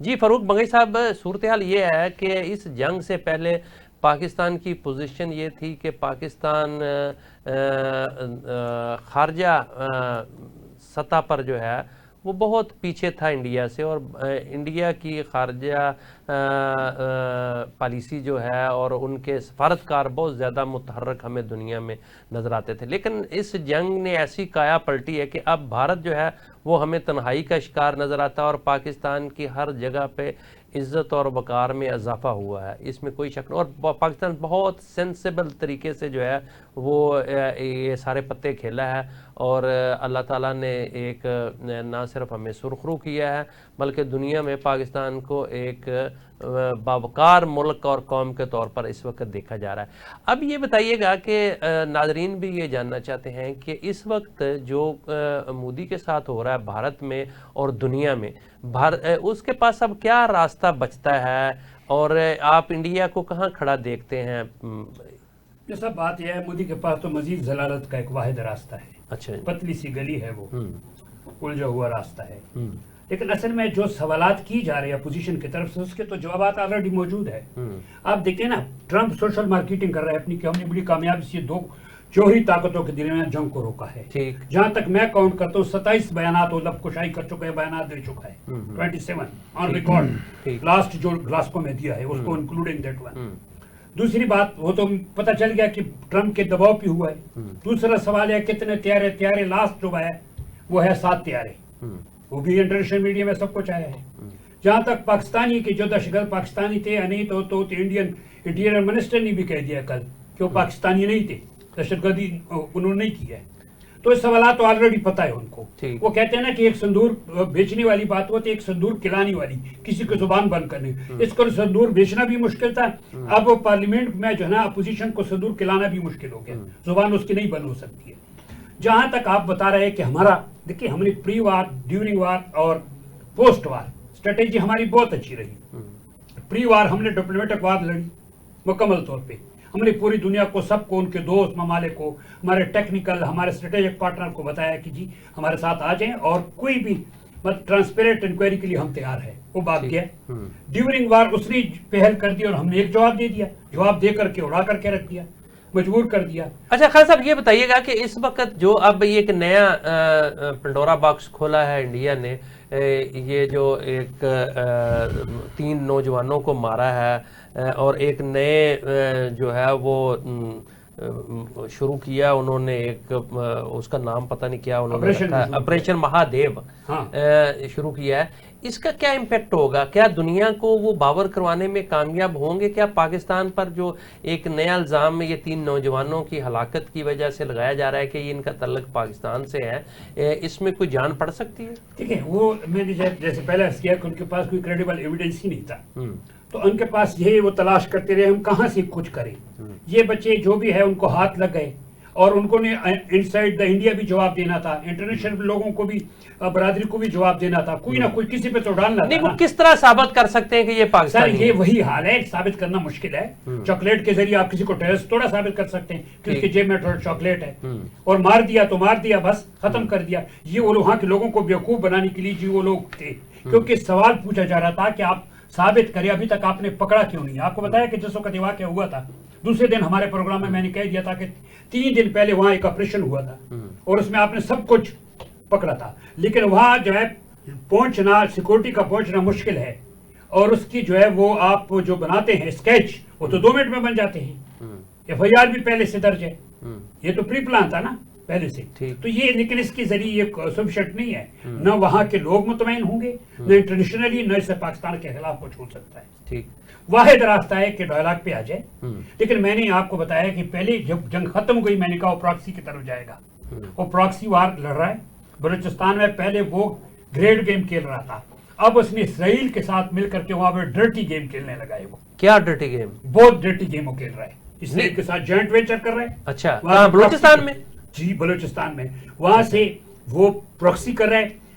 جی فاروق بنگئی صاحب، صورتحال یہ ہے کہ اس جنگ سے پہلے پاکستان کی پوزیشن یہ تھی کہ پاکستان خارجہ سطح پر جو ہے وہ بہت پیچھے تھا انڈیا سے، اور انڈیا کی خارجہ پالیسی جو ہے اور ان کے سفارتکار بہت زیادہ متحرک ہمیں دنیا میں نظر آتے تھے. لیکن اس جنگ نے ایسی کایا پلٹی ہے کہ اب بھارت جو ہے وہ ہمیں تنہائی کا شکار نظر آتا ہے، اور پاکستان کی ہر جگہ پہ عزت اور وقار میں اضافہ ہوا ہے، اس میں کوئی شک نہیں. اور پاکستان بہت سینسیبل طریقے سے جو ہے وہ یہ سارے پتے کھیلا ہے، اور اللہ تعالیٰ نے ایک نہ صرف ہمیں سرخرو کیا ہے بلکہ دنیا میں پاکستان کو ایک باوقار ملک اور قوم کے طور پر اس وقت دیکھا جا رہا ہے. اب یہ بتائیے گا کہ ناظرین بھی یہ جاننا چاہتے ہیں کہ اس وقت جو مودی کے ساتھ ہو رہا ہے بھارت میں اور دنیا میں، اس کے پاس اب کیا راستہ بچتا ہے، اور آپ انڈیا کو کہاں کھڑا دیکھتے ہیں؟ یہ سب بات یہ ہے، مودی کے پاس تو مزید ضلالت کا ایک واحد راستہ ہے. اچھا، پتلی سی گلی ہے، وہ الجھا ہوا راستہ ہے. لیکن اصل میں جو سوالات کی جا رہے ہیں اپوزیشن کی طرف سے، اس کے تو جوابات آلریڈی موجود ہے. آپ دیکھیں نا، ٹرمپ سوشل مارکیٹنگ کر رہا ہے اپنی کہ ہم نے بڑی کامیابی سے دو جوہری طاقتوں کے درمیان جنگ کو روکا ہے. جہاں تک میں کاؤنٹ کرتا ہوں 27 بیانات وہ لب کشائی کر چکا ہے، بیانات دے چکا ہے. 27 آن ریکارڈ، لاسٹ جو گلاسکو میں دیا ہے اس کو انکلوڈنگ دیٹ ون. دوسری بات، وہ تو پتہ چل گیا کہ ٹرمپ کے دباؤ پہ ہوا ہے. دوسرا سوال ہے کتنے طیارے لاسٹ جو ہے وہ ہے 7 طیارے، وہ بھی انٹرنیشنل میڈیا میں سب کچھ آیا ہے. جہاں تک پاکستانی کے جو دہشتگرد پاکستانی تھے یا نہیں تو انڈین انٹیریئر منسٹر نے بھی کہہ دیا کل کہ وہ پاکستانی نہیں تھے، دہشت گردی انہوں نے نہیں کی ہے. تو اس سوالات تو آلریڈی پتہ ہے ان کو. وہ کہتے ہیں نا کہ ایک صندور بیچنے والی بات ہوتی ہے، ایک صندور کھلانے والی، کسی کو زبان بند کرنے. اس کو صندور بیچنا بھی مشکل تھا، اب پارلیمنٹ میں جو ہے نا اپوزیشن کو صندور کھلانا بھی مشکل ہو گیا، زبان اس کی نہیں بند ہو سکتی ہے. جہاں تک آپ بتا رہے ہیں کہ ہمارا، دیکھیں ہم نے پری وار، ڈیورنگ وار اور پوسٹ وار اسٹریٹجی ہماری بہت اچھی رہی. پری وار ہم نے ڈپلومیٹک وار لڑی مکمل طور پہ. ہم نے پوری دنیا کو، سب کو، ان کے دوست ممالک کو، ہمارے ٹیکنیکل، ہمارے اسٹریٹجک پارٹنر کو بتایا کہ جی ہمارے ساتھ آ جائیں، اور کوئی بھی ٹرانسپیرنٹ انکوائری کے لیے ہم تیار ہیں. وہ بات کیا ہے. ڈیورنگ وار اس نے پہل کر دی اور ہم نے ایک جواب دے دیا، جواب دے کر کے اڑا کر کے رکھ دیا، مجبور کر دیا. اچھا خالد صاحب، یہ بتائیے گا کہ اس وقت جو اب ایک نیا پنڈورا باکس کھولا ہے انڈیا نے، یہ جو ایک 3 نوجوانوں کو مارا ہے اور ایک نئے جو ہے وہ شروع کیا انہوں نے، ایک اس کا نام پتہ نہیں کیا انہوں نے رکھا ہے، آپریشن مہادیو شروع کیا ہے. اس کا کیا امپیکٹ ہوگا؟ کیا دنیا کو وہ باور کروانے میں کامیاب ہوں گے؟ کیا پاکستان پر جو ایک نیا الزام یہ 3 نوجوانوں کی ہلاکت کی وجہ سے لگایا جا رہا ہے کہ یہ ان کا تعلق پاکستان سے ہے، اس میں کوئی جان پڑ سکتی ہے؟ ٹھیک ہے، وہ میں نے جیسے پہلے عرض کیا کہ ان کے پاس کوئی کریڈیبل ایویڈنس ہی نہیں تھا، تو ان کے پاس یہی وہ تلاش کرتے رہے ہم کہاں سے کچھ کریں. یہ بچے جو بھی ہے ان کو ہاتھ لگ گئے، اور ان کو نے انسائڈ دا انڈیا بھی جواب دینا تھا، انٹرنیشنل لوگوں کو بھی، برادری کو بھی جواب دینا تھا. کوئی نہ کوئی کسی پہ تو ڈالنا تھا. نہیں، وہ کس طرح ثابت کر سکتے ہیں کہ یہ پاکستانی ہے؟ یہ وہی حال ہے، ثابت کرنا مشکل ہے. چاکلیٹ کے ذریعے آپ کسی کو ٹیررسٹ تھوڑا ثابت کر سکتے ہیں کہ اس کے جیب میں تھوڑا چاکلیٹ ہے، اور مار دیا تو مار دیا، بس ختم کر دیا. یہ وہ وہاں کے لوگوں کو بیوقوف بنانے کے لیے جی وہ لوگ تھے، کیونکہ سوال پوچھا جا رہا تھا کہ آپ ثابت کریں ابھی تک آپ نے پکڑا کیوں نہیں. آپ کو بتایا کہ جس وقت واقعہ ہوا تھا دوسرے دن ہمارے پروگرام میں نے کہہ دیا تھا کہ 3 دن پہلے وہاں ایک آپریشن ہوا تھا اور اس میں آپ نے سب کچھ پکڑا تھا. لیکن وہاں جو ہے پہنچنا، سیکورٹی کا پہنچنا مشکل ہے، اور اس کی جو ہے وہ آپ جو بناتے ہیں اسکیچ وہ تو 2 منٹ میں بن جاتے ہیں. FIR بھی پہلے سے درج ہے، یہ تو پری پلان تھا نا پہلے سے. تو یہ لیکن اس کے ذریعے یہ سفیشینٹ نہیں ہے. نہ وہاں کے لوگ مطمئن ہوں گے، نہ انٹرنیشنلی، نہ اس سے پاکستان کے خلاف کچھ ہو سکتا ہے. واحد راستہ ہے کہ ڈائلاگ پہ آ جائے. لیکن میں نے آپ کو بتایا کہ پہلے جب جنگ ختم ہوئی میں نے کہا وہ پراکسی کی طرف جائے گا. وہ پراکسی وار لڑ رہا ہے بلوچستان میں. پہلے وہ گریڈ گیم کھیل رہا تھا، اب اس نے اسرائیل کے ساتھ مل کر کے وہاں پہ ڈرٹی گیم کھیلنے لگا ہے. وہ کیا ڈرٹی گیم؟ بہت ڈرٹی گیم وہ کھیل رہا ہے، اسرائیل کے ساتھ جوائنٹ وینچر کر رہا ہے. اچھا، بلوچستان میں؟ جی بلوچستان میں. وہاں سے وہ پراکسی کر رہا ہے.